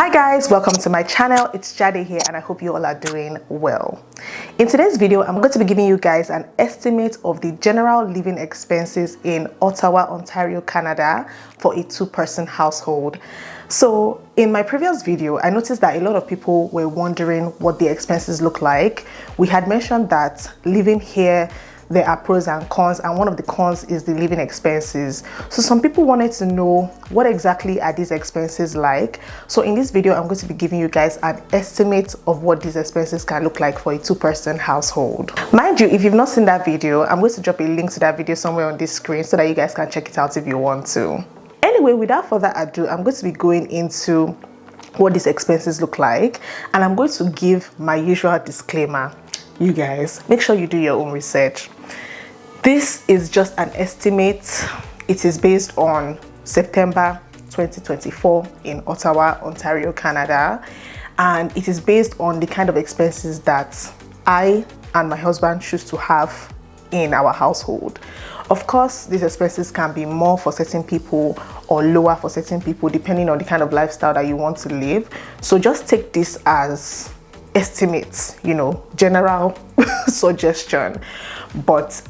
Hi guys, welcome to my channel. It's Jade here and I hope you all are doing well. In today's video, I'm going to be giving you guys an estimate of the general living expenses in Ottawa, Ontario, Canada for a two-person household. So in my previous video, I noticed that a lot of people were wondering what the expenses look like. We had mentioned that living here, there are pros and cons, and one of the cons is the living expenses. So some people wanted to know what exactly are these expenses like. So in this video, I'm going to be giving you guys an estimate of what these expenses can look like for a two-person household. Mind you, if you've not seen that video, I'm going to drop a link to that video somewhere on this screen so that you guys can check it out if you want to. Anyway, without further ado, I'm going to be going into what these expenses look like, and I'm going to give my usual disclaimer. You guys, make sure you do your own research. This is just an estimate. It is based on September 2024 in Ottawa, Ontario, Canada, and it is based on the kind of expenses that I and my husband choose to have in our household. Of course, these expenses can be more for certain people or lower for certain people depending on the kind of lifestyle that you want to live. So just take this as estimates, you know, general suggestion, but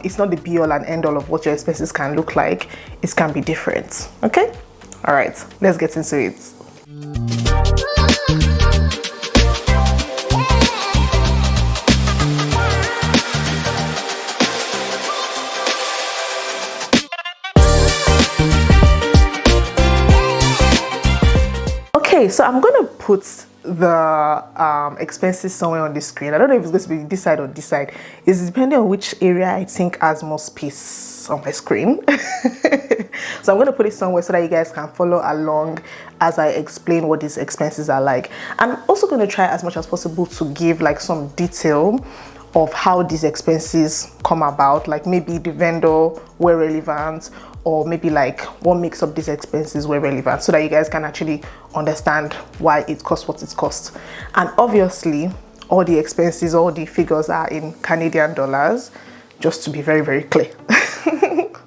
it's not the be all and end all of what your expenses can look like. It can be different. Okay, all right, let's get into it. Okay, so I'm gonna put the expenses somewhere on the screen. I don't know if it's going to be this side or this side. It's depending on which area I think has more space on my screen. So I'm going to put it somewhere so that you guys can follow along as I explain what these expenses are like. I'm also going to try as much as possible to give like some detail of how these expenses come about, like maybe the vendor were relevant, or maybe like what makes up these expenses were relevant, so that you guys can actually understand why it costs what it costs. And obviously all the expenses, all the figures are in Canadian dollars, just to be very, very clear.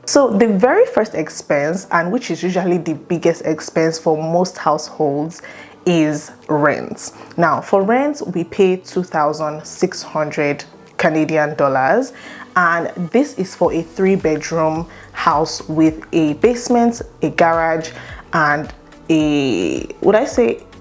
So the very first expense, and which is usually the biggest expense for most households, is rent. Now for rent, we pay 2,600 Canadian dollars, and this is for a 3-bedroom house with a basement, a garage, and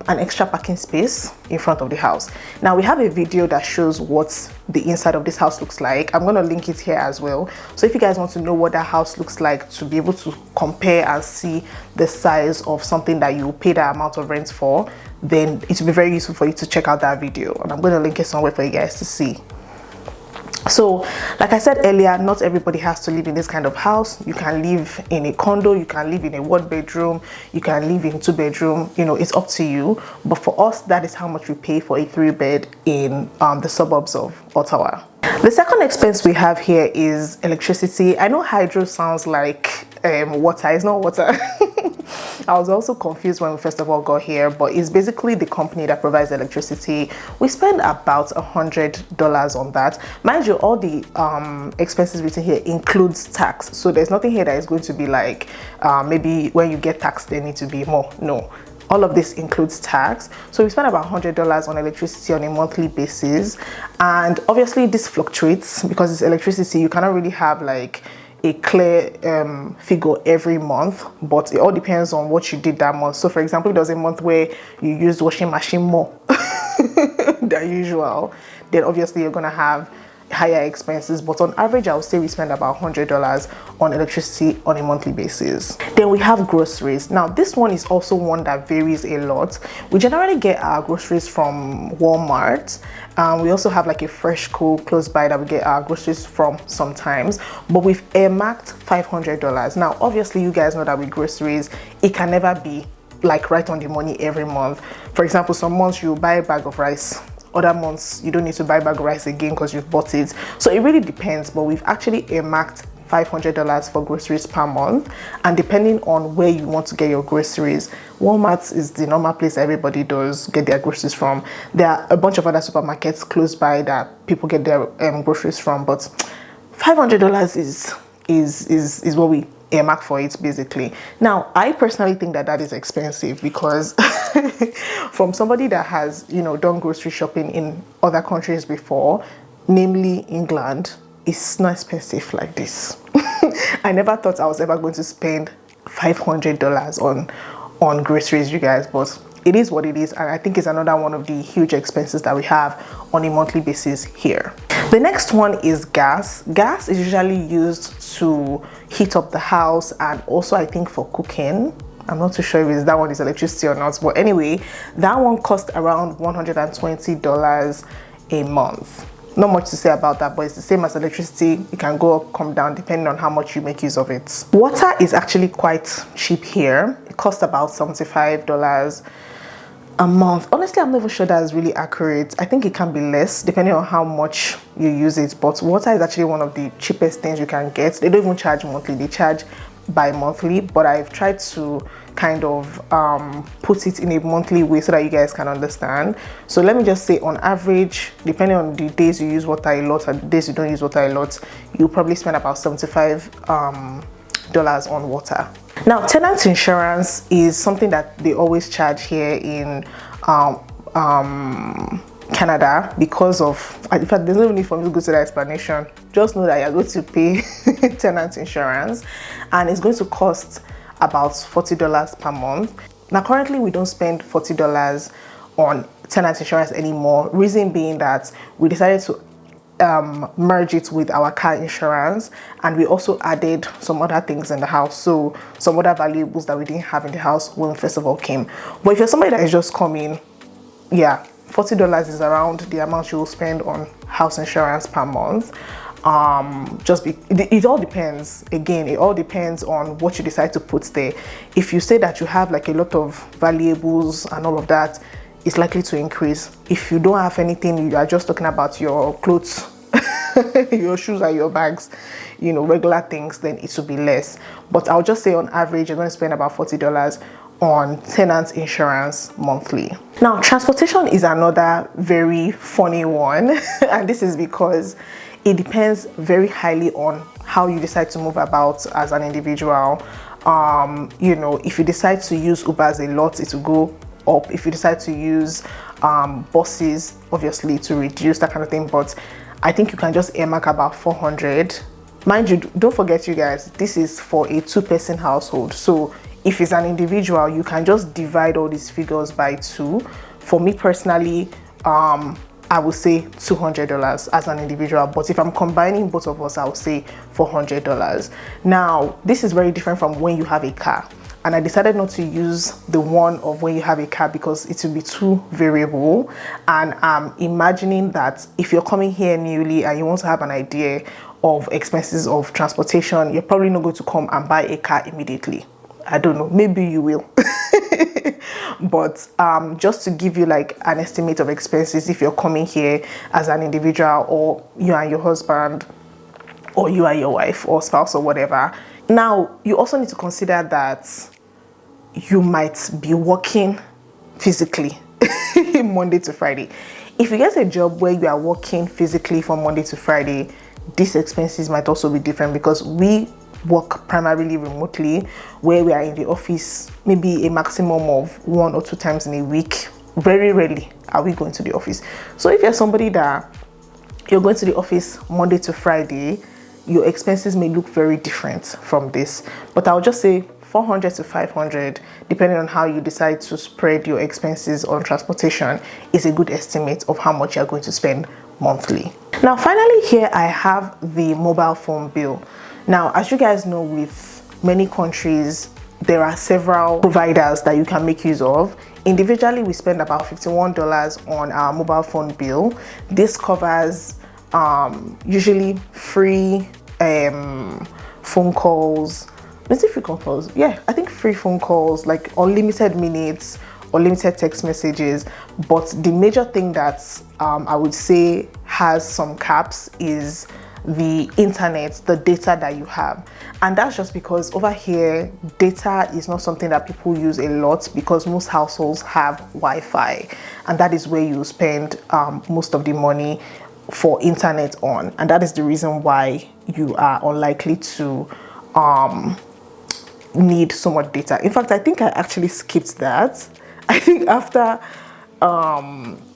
an extra parking space in front of the house. Now we have a video that shows what the inside of this house looks like. I'm going to link it here as well, so if you guys want to know what that house looks like, to be able to compare and see the size of something that you pay that amount of rent for, then it will be very useful for you to check out that video, and I'm going to link it somewhere for you guys to see. So like I said earlier, not everybody has to live in this kind of house. You can live in a condo, you can live in a 1-bedroom, you can live in 2-bedroom, you know, it's up to you. But for us, that is how much we pay for a 3-bed in the suburbs of Ottawa. The second expense we have here is electricity. I know hydro sounds like water. It's not water. I was also confused when we first of all got here, but it's basically the company that provides electricity. We spend about $100 on that. Mind you, all the expenses written here includes tax, so there's nothing here that is going to be like maybe when you get taxed they need to be more. No, all of this includes tax. So we spend about $100 on electricity on a monthly basis, and obviously this fluctuates because it's electricity. You cannot really have like a clear figure every month, but it all depends on what you did that month. So for example, if there was a month where you used washing machine more than usual, then obviously you're gonna have higher expenses, but on average I would say we spend about $100 on electricity on a monthly basis. Then we have groceries. Now this one is also one that varies a lot. We generally get our groceries from Walmart. We also have like a Fresh Co close by that we get our groceries from sometimes, but we've earmarked $500. Now obviously you guys know that with groceries it can never be like right on the money every month. For example, some months you buy a bag of rice, other months you don't need to buy a bag of rice again because you've bought it. So it really depends, but we've actually earmarked $500 for groceries per month, and depending on where you want to get your groceries, Walmart is the normal place everybody does get their groceries from. There are a bunch of other supermarkets close by that people get their groceries from, but $500 is what we earmark for it basically. Now, I personally think that that is expensive because from somebody that has, you know, done grocery shopping in other countries before, namely England, it's not expensive like this. I never thought I was ever going to spend $500 on groceries, you guys, but it is what it is, and I think it's another one of the huge expenses that we have on a monthly basis here. The next one is gas. Gas is usually used to heat up the house and also I think for cooking. I'm not too sure if that one is electricity or not, but anyway, that one costs around $120 a month. Not much to say about that, but it's the same as electricity. It can go up, come down, depending on how much you make use of it. Water is actually quite cheap here. It costs about $75 a month. Honestly, I'm not even sure that is really accurate. I think it can be less depending on how much you use it, but water is actually one of the cheapest things you can get. They don't even charge monthly, they charge bi-monthly, but I've tried to kind of put it in a monthly way so that you guys can understand. So let me just say, on average, depending on the days you use water a lot and the days you don't use water a lot, you probably spend about $75 on water. Now, tenant insurance is something that they always charge here in Canada because of, in fact, there's no need for me to go to the explanation. Just know that you're going to pay tenant insurance and it's going to cost about $40 per month. Now, currently we don't spend $40 on tenant insurance anymore. Reason being that we decided to merge it with our car insurance, and we also added some other things in the house, so some other valuables that we didn't have in the house when we first of all came. But if you're somebody that is just coming, yeah, $40 is around the amount you will spend on house insurance per month. It all depends. Again, it all depends on what you decide to put there. If you say that you have like a lot of valuables and all of that, it's likely to increase. If you don't have anything, you are just talking about your clothes, your shoes and your bags, you know, regular things, then it will be less. But I'll just say on average, you're going to spend about $40 on tenant insurance monthly. Now, transportation is another very funny one, and this is because it depends very highly on how you decide to move about as an individual. You know, if you decide to use Ubers a lot, it will go up. If you decide to use buses, obviously to reduce that kind of thing, but I think you can just earmark about 400. Mind you, don't forget, you guys, this is for a 2-person household. So if it's an individual, you can just divide all these figures by 2. For me personally, I would say $200 as an individual, but if I'm combining both of us, I would say $400. Now, this is very different from when you have a car, and I decided not to use the one of when you have a car because it will be too variable. And I'm imagining that if you're coming here newly and you want to have an idea of expenses of transportation, you're probably not going to come and buy a car immediately. I don't know, maybe you will. But just to give you like an estimate of expenses if you're coming here as an individual, or you and your husband, or you and your wife or spouse or whatever. Now, you also need to consider that you might be working physically Monday to Friday. If you get a job where you are working physically from Monday to Friday, these expenses might also be different because we work primarily remotely, where we are in the office maybe a maximum of 1 or 2 times in a week. Very rarely are we going to the office. So if you're somebody that you're going to the office Monday to Friday, your expenses may look very different from this. But I'll just say 400 to 500, depending on how you decide to spread your expenses on transportation, is a good estimate of how much you're going to spend monthly. Now, finally, here I have the mobile phone bill. Now, as you guys know, with many countries, there are several providers that you can make use of. Individually, we spend about $51 on our mobile phone bill. This covers usually free phone calls. Is it free phone calls? Yeah, I think free phone calls, like unlimited minutes, unlimited text messages. But the major thing that I would say has some caps is the internet, the data that you have. And that's just because over here, data is not something that people use a lot because most households have Wi-Fi, and that is where you spend most of the money for internet on. And that is the reason why you are unlikely to need so much data. In fact, I think I actually skipped that. I think after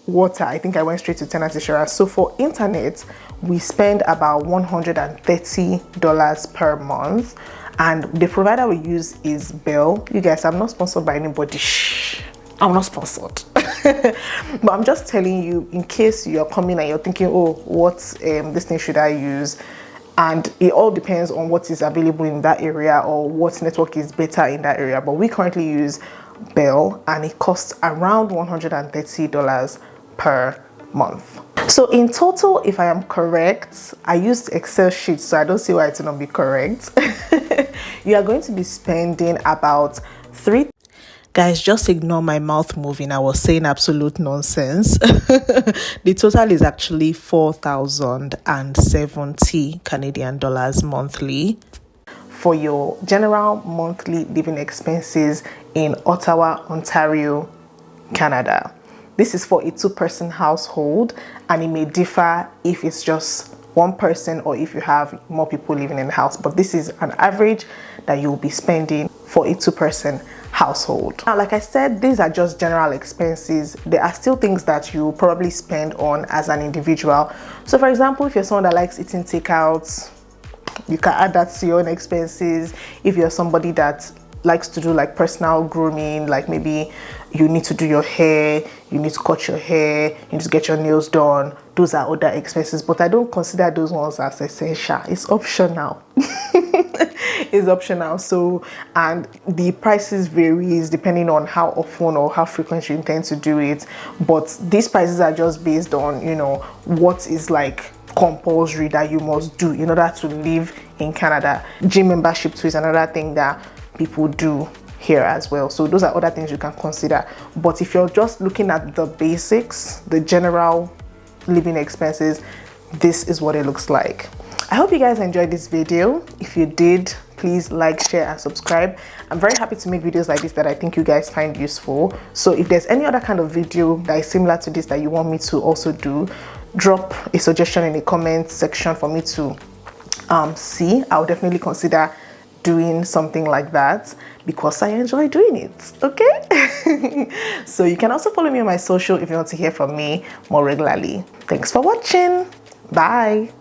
water, I think I went straight to tenant insurance. So for internet, we spend about $130 per month, and the provider we use is Bell. You guys, I'm not sponsored by anybody. Shh, I'm not sponsored. But I'm just telling you, in case you're coming and you're thinking, oh, what this thing should I use? And it all depends on what is available in that area or what network is better in that area. But we currently use Bell, and it costs around $130 per month. So in total, if I am correct, I used Excel sheets, so I don't see why it will not be correct. You are going to be spending about three. Guys, just ignore my mouth moving. I was saying absolute nonsense. The total is actually 4,070 Canadian dollars monthly for your general monthly living expenses in Ottawa, Ontario, Canada. This is for a two-person household, and it may differ if it's just one person or if you have more people living in the house, but this is an average that you'll be spending for a two-person household. Now, like I said, these are just general expenses. There are still things that you probably spend on as an individual. So for example, if you're someone that likes eating takeouts, you can add that to your own expenses. If you're somebody that likes to do like personal grooming, like maybe you need to do your hair, you need to cut your hair, you need to get your nails done, those are other expenses, but I don't consider those ones as essential. It's optional. It's optional. So, and the prices varies depending on how often or how frequent you intend to do it, but these prices are just based on, you know, what is like compulsory that you must do in order to live in Canada. Gym membership too is another thing that people do here as well. So those are other things you can consider. But if you're just looking at the basics, the general living expenses, this is what it looks like. I hope you guys enjoyed this video. If you did, please like, share, and subscribe. I'm very happy to make videos like this that I think you guys find useful. So if there's any other kind of video that is similar to this that you want me to also do, drop a suggestion in the comment section for me to see. I'll definitely consider doing something like that because I enjoy doing it. Okay. So you can also follow me on my social if you want to hear from me more regularly. Thanks for watching. Bye.